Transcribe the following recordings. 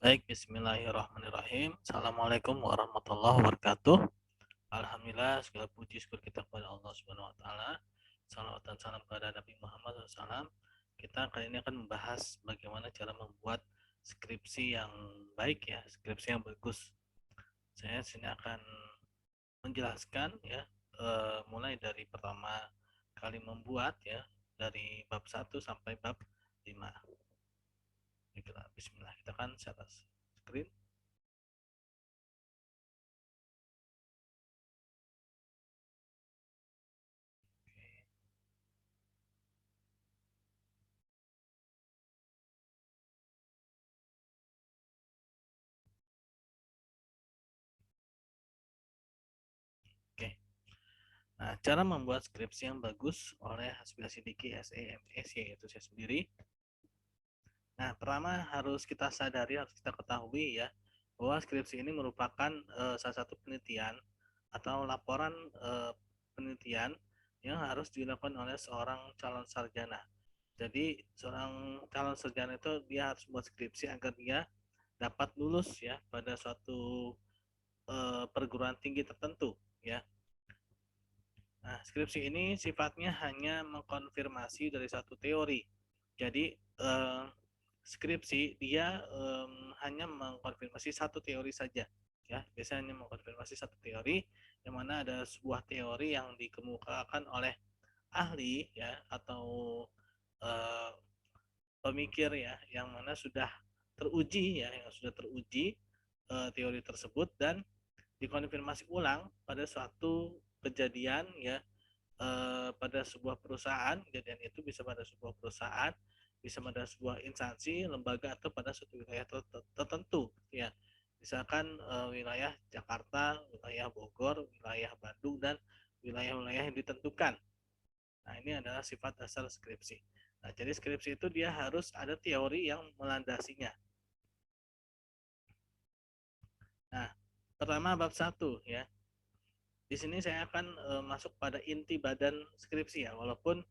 Baik, bismillahirrahmanirrahim. Assalamualaikum warahmatullahi wabarakatuh. Alhamdulillah, segala puji syukur kita kepada Allah Subhanahu wa taala. Salawat dan salam kepada Nabi Muhammad SAW. Kita kali ini akan membahas bagaimana cara membuat skripsi yang baik ya, skripsi yang bagus. Saya sini akan menjelaskan ya, mulai dari pertama kali membuat ya, dari bab 1 sampai bab 5. Bismillah, kita kan share screen. Oke. Nah, cara membuat skripsi yang bagus oleh Hasbi Sidiki SEMS yaitu saya sendiri. Nah, pertama harus kita sadari, harus kita ketahui ya, bahwa skripsi ini merupakan salah satu penelitian atau laporan penelitian yang harus dilakukan oleh seorang calon sarjana. Jadi seorang calon sarjana itu dia harus membuat skripsi agar dia dapat lulus ya pada suatu perguruan tinggi tertentu ya. Nah, skripsi ini sifatnya hanya mengkonfirmasi dari satu teori. Jadi, skripsi dia hanya mengkonfirmasi satu teori saja. Ya, biasanya mengkonfirmasi satu teori, yang mana ada sebuah teori yang dikemukakan oleh ahli ya atau eh, pemikir ya, yang mana sudah teruji ya, yang sudah teruji teori tersebut dan dikonfirmasi ulang pada suatu kejadian ya, pada sebuah perusahaan. Kejadian itu bisa pada sebuah perusahaan, bisa pada sebuah instansi, lembaga atau pada suatu wilayah tertentu ya. Misalkan wilayah Jakarta, wilayah Bogor, wilayah Bandung dan wilayah-wilayah yang ditentukan. Nah, ini adalah sifat dasar skripsi. Nah, jadi skripsi itu dia harus ada teori yang melandasinya. Nah, pertama bab 1 ya. Di sini saya akan masuk pada inti badan skripsi ya, walaupun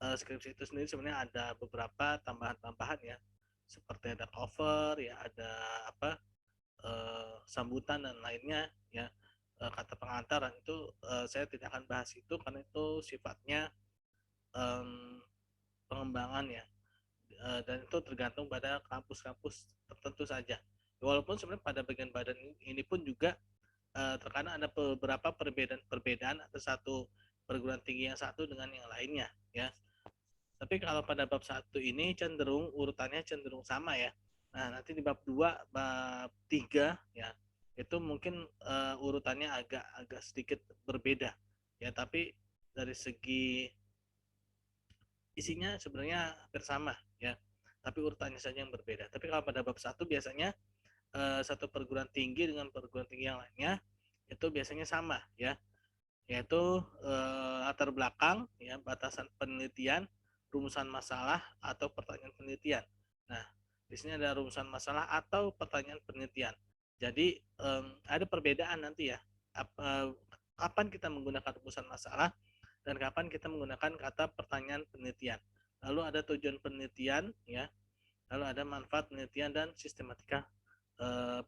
skripsi itu sendiri sebenarnya ada beberapa tambahan-tambahan ya, seperti ada cover ya, ada apa sambutan dan lainnya ya, kata pengantar itu saya tidak akan bahas itu karena itu sifatnya um, pengembangan ya, dan itu tergantung pada kampus-kampus tertentu saja. Walaupun sebenarnya pada bagian badan ini pun juga terkadang ada beberapa perbedaan atau satu perguruan tinggi yang satu dengan yang lainnya ya. Tapi kalau pada bab 1 ini cenderung urutannya cenderung sama ya. Nah, nanti di bab 2, bab 3 ya, itu mungkin urutannya agak agak sedikit berbeda. Ya, tapi dari segi isinya sebenarnya hampir sama ya. Tapi urutannya saja yang berbeda. Tapi kalau pada bab 1 biasanya satu perguruan tinggi dengan perguruan tinggi yang lainnya itu biasanya sama ya, yaitu latar belakang ya, batasan penelitian, rumusan masalah atau pertanyaan penelitian. Nah, di sini ada rumusan masalah atau pertanyaan penelitian. Jadi ada perbedaan nanti ya, kapan kita menggunakan rumusan masalah dan kapan kita menggunakan kata pertanyaan penelitian. Lalu ada tujuan penelitian ya, lalu ada manfaat penelitian dan sistematika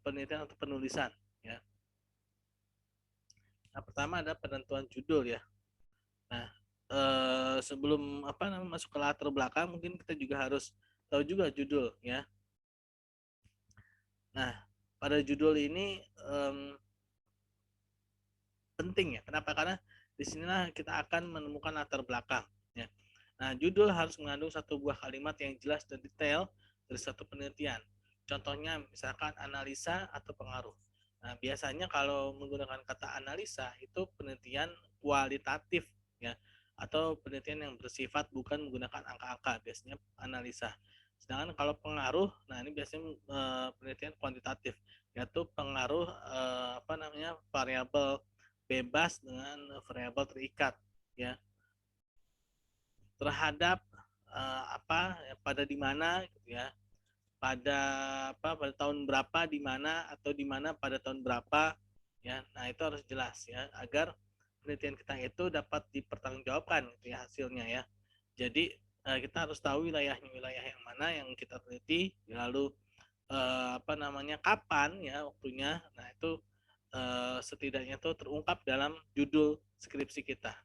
penelitian atau penulisan ya. Nah, pertama ada penentuan judul ya. Nah, sebelum apa namanya masuk ke latar belakang, mungkin kita juga harus tahu juga judul ya. Nah, pada judul ini penting ya. Kenapa? Karena disinilah kita akan menemukan latar belakang ya. Nah, judul harus mengandung satu buah kalimat yang jelas dan detail dari satu penelitian. Contohnya misalkan analisa atau pengaruh. Nah, biasanya kalau menggunakan kata analisa itu penelitian kualitatif ya, atau penelitian yang bersifat bukan menggunakan angka-angka, biasanya analisa. Sedangkan kalau pengaruh, nah ini biasanya penelitian kuantitatif, yaitu pengaruh apa namanya variabel bebas dengan variabel terikat ya, terhadap apa ya, pada di mana gitu ya, pada apa pada tahun berapa di mana, atau di mana pada tahun berapa ya. Nah, itu harus jelas ya agar penelitian kita itu dapat dipertanggungjawabkan gitu ya hasilnya ya. Jadi kita harus tahu wilayahnya, wilayah yang mana yang kita teliti, lalu kapan ya waktunya. Nah, itu setidaknya itu terungkap dalam judul skripsi kita.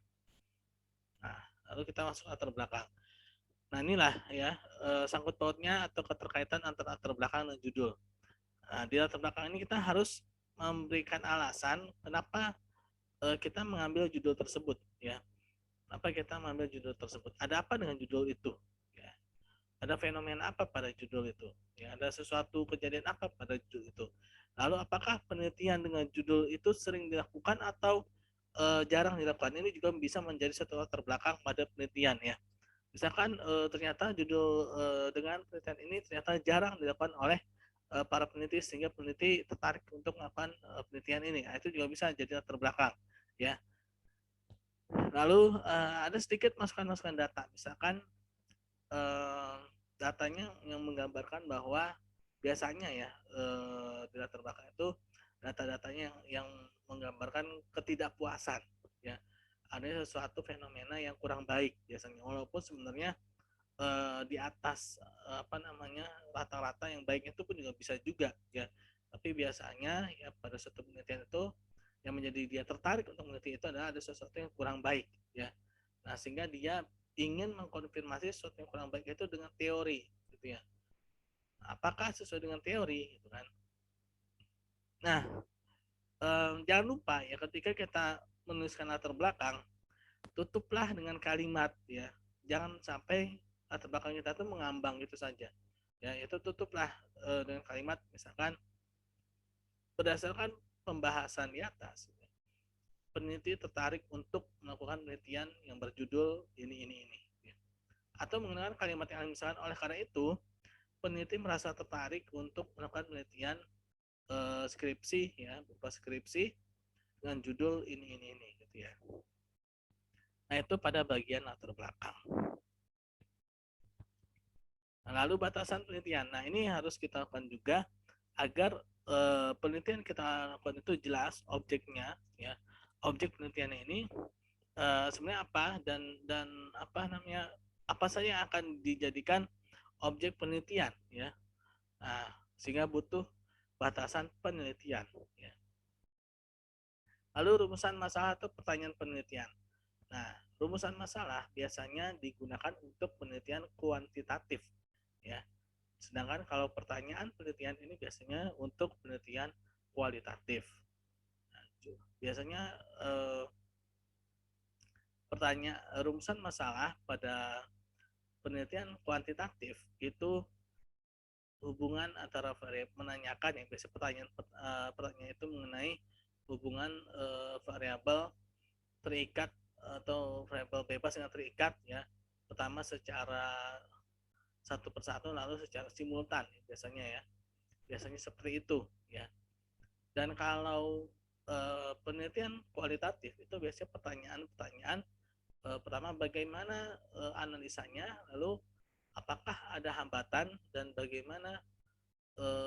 Nah, lalu kita masuk latar belakang. Nah, inilah ya sangkut pautnya atau keterkaitan antara latar belakang dan judul. Nah, di latar belakang ini kita harus memberikan alasan kenapa kita mengambil judul tersebut ya. Kenapa kita mengambil judul tersebut? Ada apa dengan judul itu? Ya. Ada fenomena apa pada judul itu? Ya, ada sesuatu kejadian apa pada judul itu? Lalu apakah penelitian dengan judul itu sering dilakukan atau jarang dilakukan? Ini juga bisa menjadi satu latar belakang pada penelitian ya. Misalkan ternyata judul dengan penelitian ini ternyata jarang dilakukan oleh para peneliti sehingga peneliti tertarik untuk melakukan penelitian ini. Nah, itu juga bisa jadi latar belakang ya. Lalu ada sedikit masukan-masukan data. Misalkan eh, datanya yang menggambarkan bahwa biasanya ya di latar belakang itu data-datanya yang menggambarkan ketidakpuasan ya, ada sesuatu fenomena yang kurang baik biasanya, walaupun sebenarnya di atas rata-rata yang baik itu pun juga bisa juga ya, tapi biasanya ya pada satu penelitian itu yang menjadi dia tertarik untuk meneliti itu adalah ada sesuatu yang kurang baik ya. Nah, sehingga dia ingin mengkonfirmasi sesuatu yang kurang baik itu dengan teori gitu ya. Apakah sesuai dengan teori gitu kan. Nah, jangan lupa ya ketika kita menuliskan latar belakang, tutuplah dengan kalimat ya. Jangan sampai latar belakang kita tuh mengambang gitu saja. Ya, itu tutuplah dengan kalimat misalkan berdasarkan pembahasan di atas, peneliti tertarik untuk melakukan penelitian yang berjudul ini. Atau menggunakan kalimat yang misalkan oleh karena itu peneliti merasa tertarik untuk melakukan penelitian skripsi ya, berupa skripsi dengan judul ini gitu ya. Nah, itu pada bagian latar belakang. Nah, lalu batasan penelitian. Nah, ini harus kita lakukan juga agar penelitian kita lakukan itu jelas objeknya ya. Objek penelitian ini sebenarnya apa dan apa saja yang akan dijadikan objek penelitian ya. Nah, sehingga butuh batasan penelitian ya. Lalu rumusan masalah atau pertanyaan penelitian. Nah, rumusan masalah biasanya digunakan untuk penelitian kuantitatif ya. Sedangkan kalau pertanyaan penelitian ini biasanya untuk penelitian kualitatif. Nah, biasanya rumusan masalah pada penelitian kuantitatif itu hubungan antara variabel, menanyakan yang biasa pertanyaan itu mengenai hubungan variabel terikat atau variabel bebas yang terikat ya, pertama secara satu persatu lalu secara simultan biasanya seperti itu ya. Dan kalau penelitian kualitatif itu biasanya pertanyaan-pertanyaan pertama bagaimana analisanya, lalu apakah ada hambatan dan bagaimana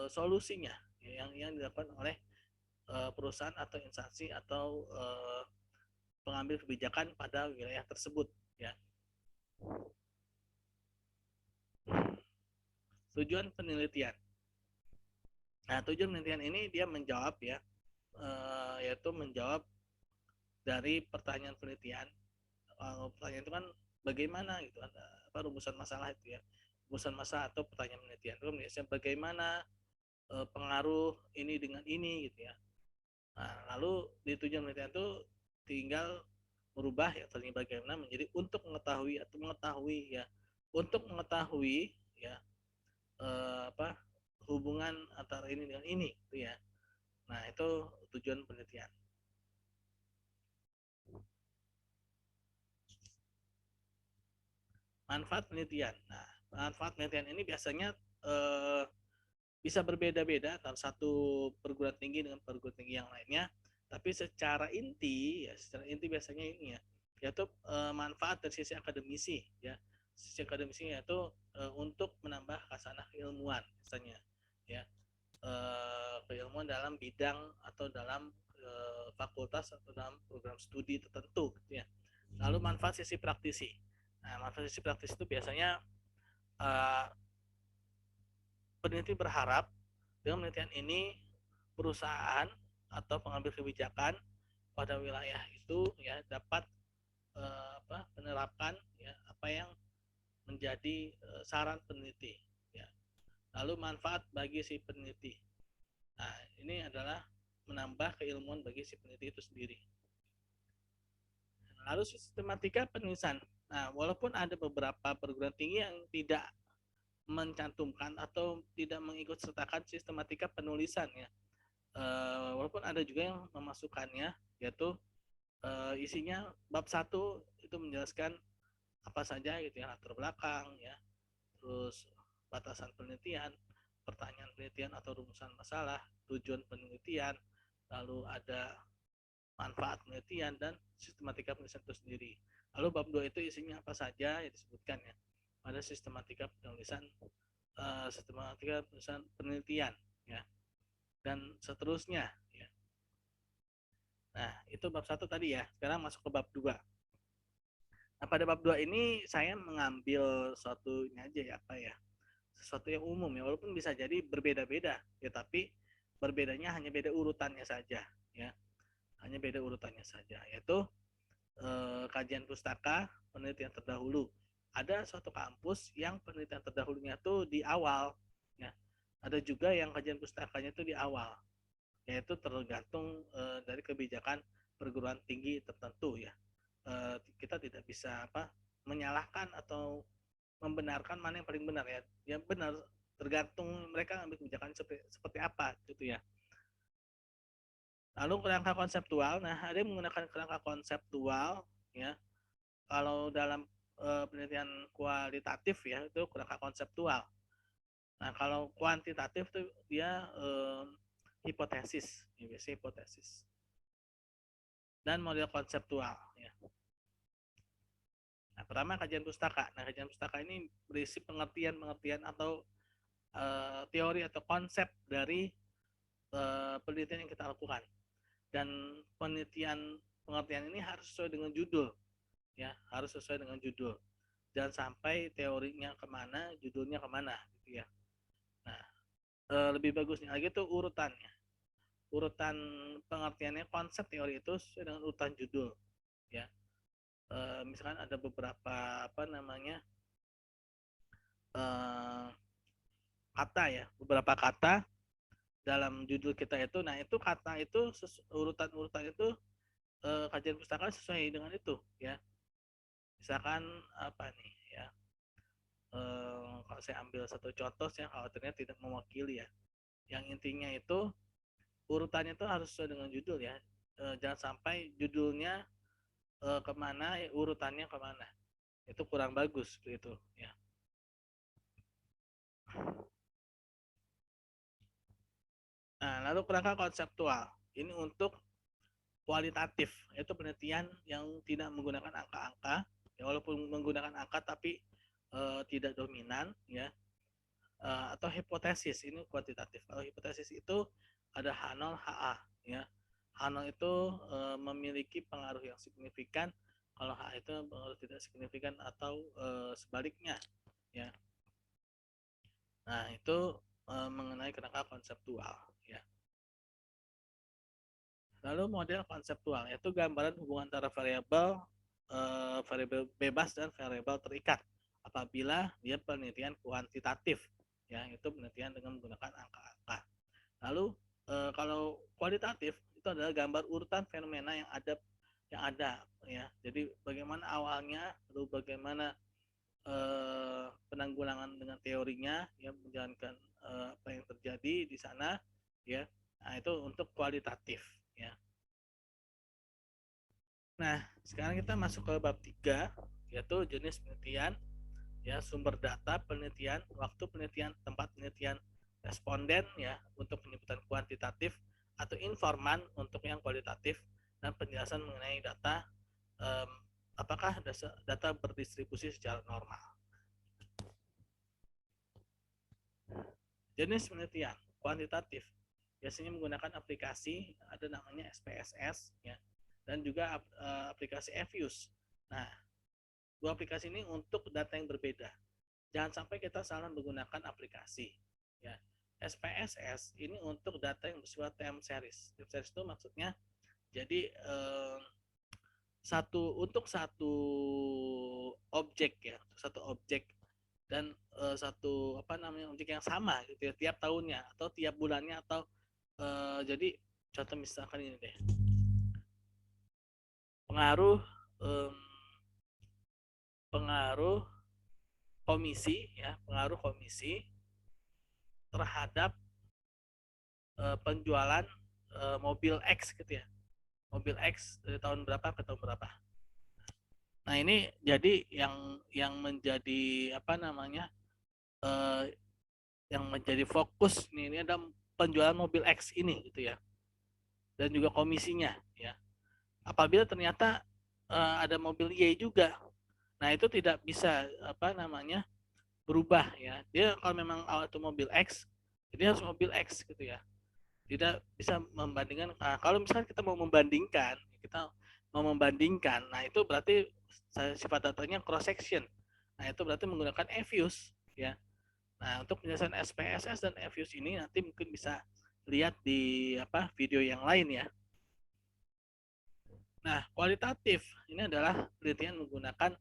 solusinya yang dilakukan oleh perusahaan atau instansi atau pengambil kebijakan pada wilayah tersebut ya. Tujuan penelitian. Nah, tujuan penelitian ini dia menjawab ya, yaitu menjawab dari pertanyaan penelitian. Pertanyaan itu kan bagaimana gitu, ada rumusan masalah itu ya, rumusan masalah atau pertanyaan penelitian itu biasanya bagaimana pengaruh ini dengan ini gitu ya. Nah, lalu di tujuan penelitian itu tinggal merubah ya tadinya bagaimana menjadi untuk mengetahui atau mengetahui ya, untuk mengetahui ya hubungan antara ini dengan ini gitu ya. Nah, itu tujuan penelitian. Manfaat penelitian. Nah, manfaat penelitian ini biasanya bisa berbeda-beda antara satu perguruan tinggi dengan perguruan tinggi yang lainnya, tapi secara inti biasanya ini ya, yaitu manfaat dari sisi akademisi ya. Sisi akademisi yaitu untuk menambah khasanah keilmuan misalnya ya, keilmuan dalam bidang atau dalam fakultas atau dalam program studi tertentu gitu ya. Lalu manfaat sisi praktisi. Nah, manfaat sisi praktis itu biasanya peneliti berharap Dengan penelitian ini perusahaan atau pengambil kebijakan pada wilayah itu ya dapat menerapkan ya apa yang menjadi saran peneliti ya. Lalu manfaat bagi si peneliti. Nah, ini adalah menambah keilmuan bagi si peneliti itu sendiri. Lalu sistematika penulisan. Nah, walaupun ada beberapa perguruan tinggi yang tidak mencantumkan atau tidak mengikut sertakan sistematika penulisan ya. Walaupun ada juga yang memasukkannya, yaitu isinya bab 1 itu menjelaskan apa saja gitu ya, latar belakang ya, terus batasan penelitian, pertanyaan penelitian atau rumusan masalah, tujuan penelitian, lalu ada manfaat penelitian dan sistematika penulisan itu sendiri. Lalu bab 2 itu isinya apa saja yang disebutkan ya pada sistematika penulisan penelitian ya dan seterusnya ya. Nah, itu bab 1 tadi ya. Sekarang masuk ke bab 2. Nah, pada bab 2 ini saya mengambil suatu ini aja ya apa ya? Sesuatu yang umum ya, walaupun bisa jadi berbeda-beda ya, tapi berbedanya hanya beda urutannya saja ya. Hanya beda urutannya saja, yaitu kajian pustaka penelitian terdahulu. Ada suatu kampus yang penelitian terdahulunya tuh di awal ya. Ada juga yang kajian pustakanya itu di awal, yaitu tergantung dari kebijakan perguruan tinggi tertentu ya. Kita tidak bisa menyalahkan atau membenarkan mana yang paling benar ya. Yang benar tergantung mereka ambil kebijakan seperti apa gitu ya. Lalu kerangka konseptual, nah ada yang menggunakan kerangka konseptual ya. Kalau dalam penelitian kualitatif ya itu kerangka konseptual. Nah kalau kuantitatif tuh dia hipotesis, ya, biasanya hipotesis dan model konseptual ya. Nah, pertama kajian pustaka. Nah, kajian pustaka ini berisi pengertian-pengertian atau teori atau konsep dari penelitian yang kita lakukan. Dan pengertian ini harus sesuai dengan judul, ya, harus sesuai dengan judul. Jangan sampai teorinya kemana, judulnya kemana, gitu ya. Nah, lebih bagusnya lagi tuh urutannya. Urutan pengertiannya konsep teori itu sesuai dengan urutan judul, ya. Misalkan ada beberapa kata ya, beberapa kata dalam judul kita itu. Nah, itu kata itu urutan-urutan itu kajian pustaka sesuai dengan itu ya. Misalkan apa nih ya, kalau saya ambil satu contoh yang khawatirnya tidak mewakili ya, yang intinya itu urutannya itu harus sesuai dengan judul ya. Jangan sampai judulnya kemana urutannya kemana, itu kurang bagus begitu ya. Nah, lalu kerangka konseptual ini untuk kualitatif, yaitu penelitian yang tidak menggunakan angka-angka ya, walaupun menggunakan angka tapi tidak dominan ya. Atau hipotesis ini kuantitatif. Kalau hipotesis itu ada H0 HA ya. H0 itu memiliki pengaruh yang signifikan, kalau H itu pengaruh tidak signifikan atau sebaliknya ya. Nah, itu mengenai kerangka konseptual ya. Lalu model konseptual yaitu gambaran hubungan antara variabel bebas dan variabel terikat apabila dia penelitian kuantitatif ya, itu penelitian dengan menggunakan angka-angka. Lalu kalau kualitatif itu adalah gambar urutan fenomena yang ada ya. Jadi bagaimana awalnya, lalu bagaimana penanggulangan dengan teorinya ya, menjalankan apa yang terjadi di sana ya. Nah, itu untuk kualitatif ya. Nah, sekarang kita masuk ke bab 3 yaitu jenis penelitian ya, sumber data penelitian, waktu penelitian, tempat penelitian, responden ya untuk penyebutan kuantitatif atau informan untuk yang kualitatif, dan penjelasan mengenai data, apakah data berdistribusi secara normal. Jenis penelitian kuantitatif biasanya menggunakan aplikasi, ada namanya SPSS ya, dan juga aplikasi Fuse. Nah, dua aplikasi ini untuk data yang berbeda. Jangan sampai kita salah menggunakan aplikasi ya. SPSS ini untuk data yang bersifat time series. Time series itu maksudnya jadi untuk satu objek ya, satu objek dan satu apa namanya objek yang sama gitu ya tiap tahunnya atau tiap bulannya atau jadi contoh misalkan ini deh pengaruh em, pengaruh komisi ya pengaruh komisi terhadap penjualan mobil X gitu ya mobil X dari tahun berapa ke tahun berapa. Nah ini jadi yang menjadi apa namanya eh, yang menjadi fokus ini ada penjualan mobil X ini gitu ya dan juga komisinya ya. Apabila ternyata ada mobil Y juga, nah itu tidak bisa apa namanya berubah ya. Dia kalau memang itu mobil X, jadi harus mobil X gitu ya. Tidak bisa membandingkan. Nah, kalau misalnya kita mau membandingkan, nah itu berarti sifat datanya cross section. Nah itu berarti menggunakan eViews ya. Nah untuk penjelasan SPSS dan eViews ini nanti mungkin bisa lihat di apa video yang lain ya. Nah, kualitatif ini adalah penelitian menggunakan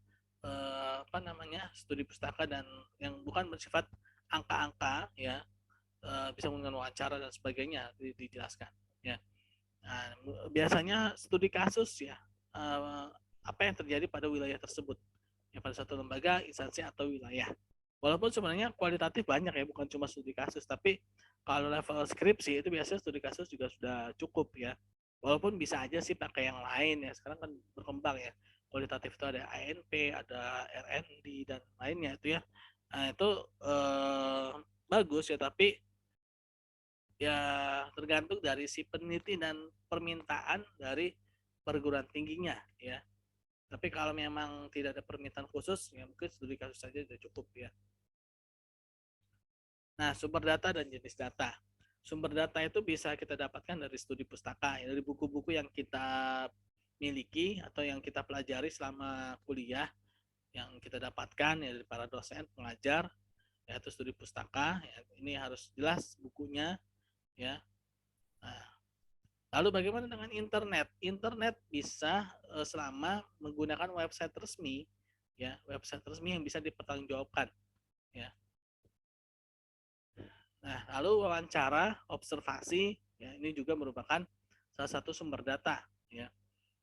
apa namanya studi pustaka dan yang bukan bersifat angka-angka ya bisa menggunakan wawancara dan sebagainya dijelaskan ya. Nah, biasanya studi kasus ya apa yang terjadi pada wilayah tersebut ya pada satu lembaga, instansi atau wilayah. Walaupun sebenarnya kualitatif banyak ya bukan cuma studi kasus tapi kalau level skripsi itu biasanya studi kasus juga sudah cukup ya walaupun bisa aja sih pakai yang lain ya sekarang kan berkembang ya kualitatif itu ada ANP ada RND dan lainnya itu ya nah itu bagus ya tapi ya tergantung dari si peneliti dan permintaan dari perguruan tingginya ya tapi kalau memang tidak ada permintaan khusus ya mungkin studi kasus saja sudah cukup ya. Nah sumber data dan jenis data sumber data itu bisa kita dapatkan dari studi pustaka, ya, dari buku-buku yang kita miliki atau yang kita pelajari selama kuliah, yang kita dapatkan ya dari para dosen, pengajar, ya itu studi pustaka. Ya, ini harus jelas bukunya, ya. Nah, lalu bagaimana dengan internet? Internet bisa selama menggunakan website resmi, ya website resmi yang bisa dipertanggungjawabkan, ya. Nah, lalu wawancara, observasi, ya ini juga merupakan salah satu sumber data, ya.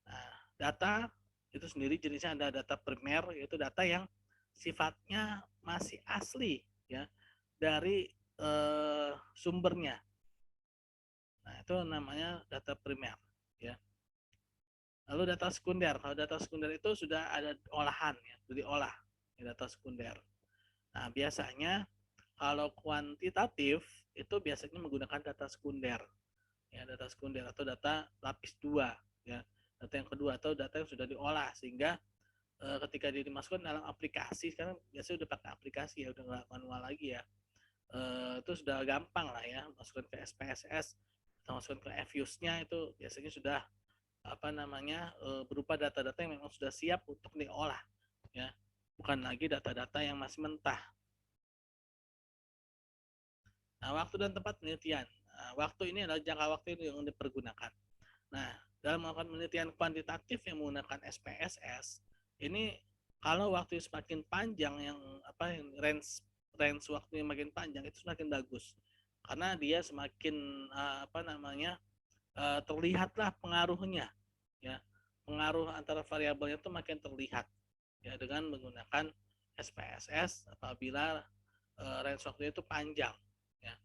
Nah, data itu sendiri jenisnya ada data primer, yaitu data yang sifatnya masih asli, ya, dari sumbernya. Nah, itu namanya data primer, ya. Lalu data sekunder, kalau data sekunder itu sudah ada olahan, ya, sudah diolah, ya, data sekunder. Nah, biasanya kalau kuantitatif itu biasanya menggunakan data sekunder, ya data sekunder atau data lapis 2 ya data yang kedua atau data yang sudah diolah sehingga ketika dia dimasukkan dalam aplikasi sekarang biasanya udah pakai aplikasi ya udah nggak manual lagi ya itu sudah gampang lah ya masukkan ke SPSS atau masukkan ke eViews-nya itu biasanya sudah apa namanya berupa data-data yang memang sudah siap untuk diolah ya bukan lagi data-data yang masih mentah. Nah, waktu dan tempat penelitian. Nah, waktu ini adalah jangka waktu yang dipergunakan. Nah, dalam melakukan penelitian kuantitatif yang menggunakan SPSS, ini kalau waktu semakin panjang yang apa yang range range waktunya makin panjang itu semakin bagus. Karena dia semakin apa namanya? Terlihatlah pengaruhnya ya. Pengaruh antara variabelnya itu makin terlihat ya dengan menggunakan SPSS apabila range waktunya itu panjang ya.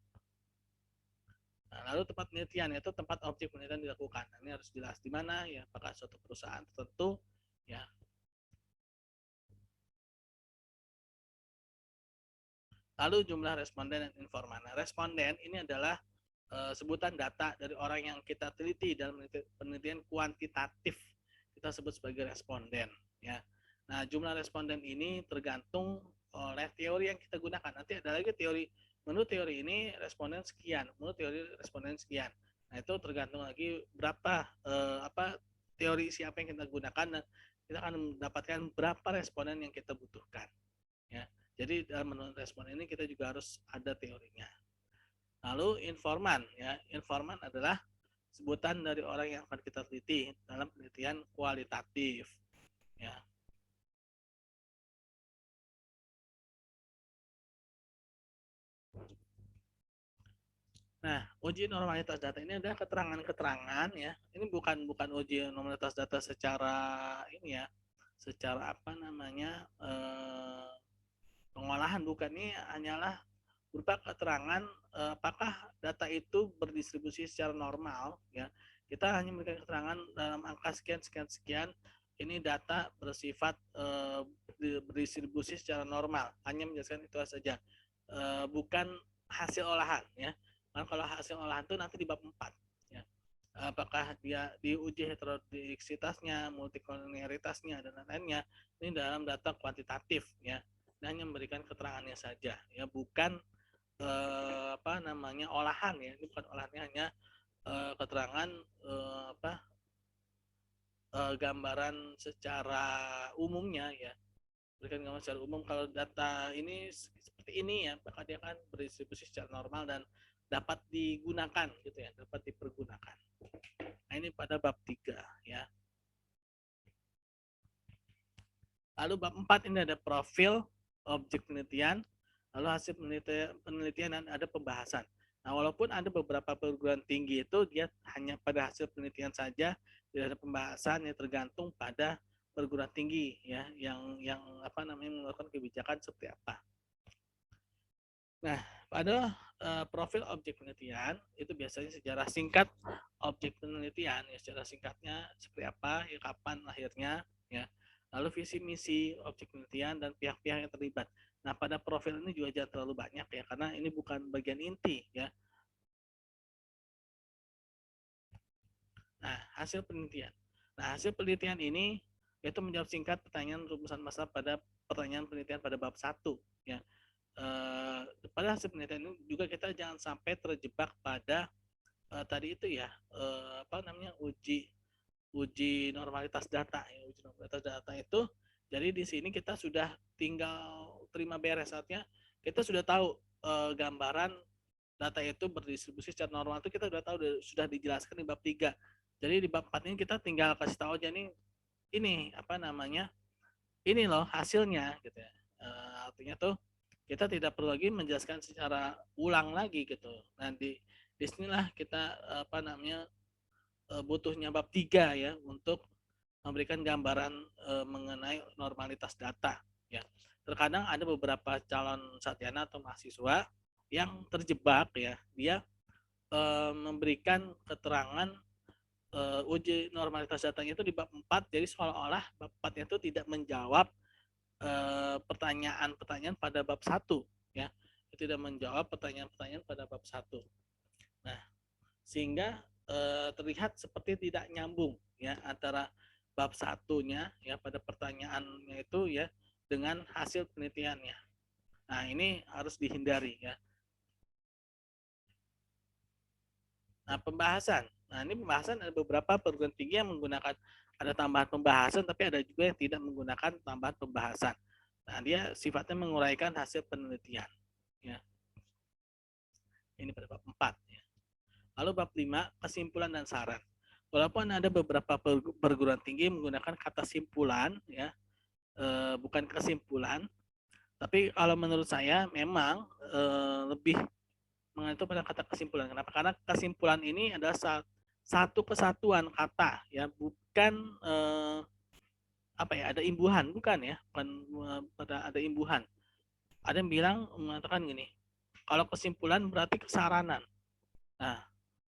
Nah, lalu tempat penelitian yaitu tempat objek penelitian dilakukan. Nah, ini harus jelas di mana ya, apakah suatu perusahaan tertentu ya. Lalu jumlah responden dan informan. Nah, responden ini adalah sebutan data dari orang yang kita teliti dalam penelitian kuantitatif. Kita sebut sebagai responden ya. Nah, jumlah responden ini tergantung oleh teori yang kita gunakan. Nanti ada lagi teori menurut teori ini responden sekian, menurut teori responden sekian. Nah, itu tergantung lagi berapa apa teori siapa yang kita gunakan dan kita akan mendapatkan berapa responden yang kita butuhkan. Ya. Jadi dalam menurut responden ini kita juga harus ada teorinya. Lalu informan, ya, informan adalah sebutan dari orang yang akan kita teliti dalam penelitian kualitatif, ya. Nah, uji normalitas data ini adalah keterangan-keterangan, ya. Ini bukan uji normalitas data secara ini, ya, secara apa namanya, pengolahan, bukan. Ini hanyalah berupa keterangan apakah data itu berdistribusi secara normal, ya. Kita hanya memberikan keterangan dalam angka sekian sekian sekian, ini data bersifat berdistribusi secara normal, hanya menjelaskan itu saja, bukan hasil olahan, ya. Nah, kalau hasil olahan itu nanti di bab 4, ya. Apakah dia diuji heterodiksitasnya, multikoliniaritasnya, dan lain-lainnya, ini dalam data kuantitatif, ya. Dan hanya memberikan keterangannya saja, ya, bukan apa namanya, olahan, ya. Ini bukan olahannya, hanya keterangan, gambaran secara umumnya, ya. Berikan gambaran secara umum kalau data ini seperti ini, ya, maka dia akan berdistribusi secara normal dan dapat digunakan, gitu ya, dapat dipergunakan. Nah, ini pada bab 3, ya. Lalu bab 4 ini ada profil objek penelitian, lalu hasil penelitian dan ada pembahasan. Nah, walaupun ada beberapa perguruan tinggi itu dia hanya pada hasil penelitian saja, tidak ada pembahasan, yang tergantung pada perguruan tinggi, ya, yang apa namanya, mengeluarkan kebijakan seperti apa. Nah, pada profil objek penelitian itu biasanya sejarah singkat objek penelitian, ya, sejarah singkatnya seperti apa, ya, kapan lahirnya, ya. Lalu visi misi objek penelitian dan pihak-pihak yang terlibat. Nah, pada profil ini juga jangan terlalu banyak, ya, karena ini bukan bagian inti, ya. Nah, hasil penelitian. Nah, hasil penelitian ini yaitu menjawab singkat pertanyaan rumusan masalah pada pertanyaan penelitian pada bab 1, ya. Pada hasil penelitian ini juga kita jangan sampai terjebak pada tadi itu, ya, apa namanya, uji uji normalitas data, ya. Uji normalitas data itu, jadi di sini kita sudah tinggal terima beres, artinya kita sudah tahu gambaran data itu berdistribusi secara normal itu kita sudah tahu, sudah dijelaskan di bab 3. Jadi di bab 4 ini kita tinggal kasih tahu aja nih, ini apa namanya, ini loh hasilnya, gitu ya. Artinya tuh kita tidak perlu lagi menjelaskan secara ulang lagi, gitu. Nah, di sinilah kita apa namanya, butuhnya bab 3, ya, untuk memberikan gambaran mengenai normalitas data, ya. Terkadang ada beberapa calon sarjana atau mahasiswa yang terjebak, ya, dia memberikan keterangan uji normalitas datanya itu di bab 4, jadi seolah-olah bab 4 itu tidak menjawab pertanyaan-pertanyaan pada bab 1, ya. Tidak menjawab pertanyaan-pertanyaan pada bab 1. Nah, sehingga terlihat seperti tidak nyambung, ya, antara bab satunya, ya, pada pertanyaannya itu, ya, dengan hasil penelitiannya. Nah, ini harus dihindari, ya. Nah, pembahasan. Nah, ini pembahasan ada beberapa perguruan tinggi yang menggunakan ada tambahan pembahasan, tapi ada juga yang tidak menggunakan tambahan pembahasan. Nah, dia sifatnya menguraikan hasil penelitian, ya. Ini pada bab 4, ya. Lalu bab 5, kesimpulan dan saran. Walaupun ada beberapa perguruan tinggi menggunakan kata simpulan, ya, bukan kesimpulan, tapi kalau menurut saya memang lebih mengacu pada kata kesimpulan. Kenapa? Karena kesimpulan ini adalah satu kesatuan kata, ya, bukan apa ya, ada imbuhan, bukan, ya, bukan pada ada imbuhan. Ada yang bilang mengatakan gini, kalau kesimpulan berarti kesaranan. Nah,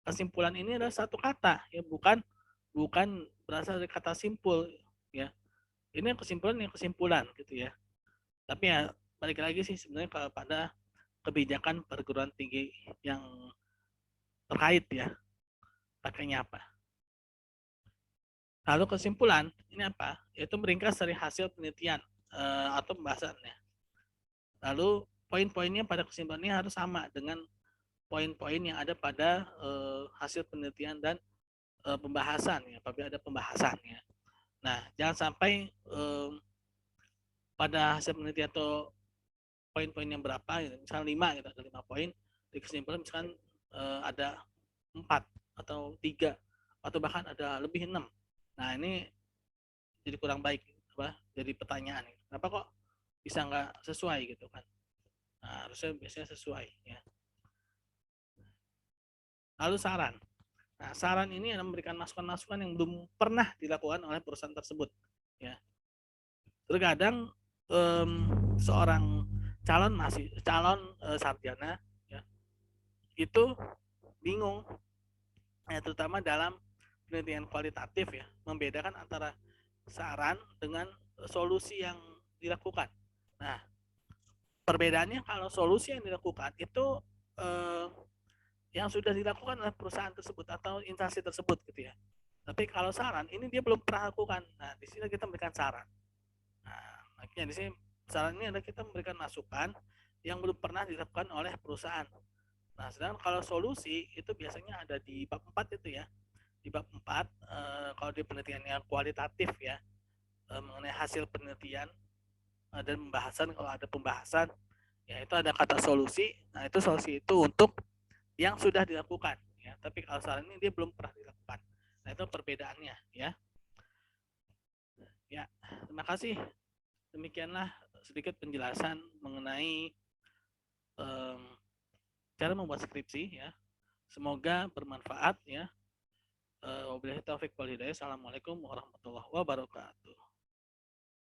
kesimpulan ini adalah satu kata, ya, bukan bukan berasal dari kata simpul, ya. Ini kesimpulan yang kesimpulan, gitu ya. Tapi ya balik lagi sih sebenarnya kepada kebijakan perguruan tinggi yang terkait, ya, pakainya apa. Lalu kesimpulan ini apa? Yaitu meringkas dari hasil penelitian atau pembahasannya. Lalu poin-poinnya pada kesimpulan ini harus sama dengan poin-poin yang ada pada hasil penelitian dan pembahasan, ya, apabila ada pembahasannya. Nah, jangan sampai pada hasil penelitian atau poin-poin yang berapa, gitu, misalnya 5, gitu, ada 5 poin di kesimpulan, misalkan ada 4 atau 3 atau bahkan ada lebih 6. Nah, ini jadi kurang baik, jadi pertanyaan, kenapa kok bisa nggak sesuai gitu kan. Nah, harusnya biasanya sesuai ya. Lalu saran. Nah, saran ini adalah memberikan masukan-masukan yang belum pernah dilakukan oleh perusahaan tersebut ya. Terkadang seorang calon sarjana ya, itu bingung ya, terutama dalam penelitian kualitatif ya, membedakan antara saran dengan solusi yang dilakukan. Nah, perbedaannya kalau solusi yang dilakukan itu eh, yang sudah dilakukan oleh perusahaan tersebut atau instansi tersebut gitu ya. Tapi kalau saran ini dia belum pernah lakukan. Nah, di sini kita memberikan saran. Nah, makanya di sini saran ini adalah kita memberikan masukan yang belum pernah dilakukan oleh perusahaan. Nah, sedangkan kalau solusi itu biasanya ada di bab 4 itu ya. Di bab 4 kalau di penelitian yang kualitatif ya, mengenai hasil penelitian dan pembahasan, kalau ada pembahasan ya itu ada kata solusi. Nah, itu solusi itu untuk yang sudah dilakukan ya. Tapi kalau saran ini dia belum pernah dilakukan. Nah, itu perbedaannya ya. Ya, terima kasih. Demikianlah sedikit penjelasan mengenai um, cara membuat skripsi ya. Semoga bermanfaat ya. Wabillahi taufiq wal hidayah. Assalamualaikum warahmatullahi wabarakatuh.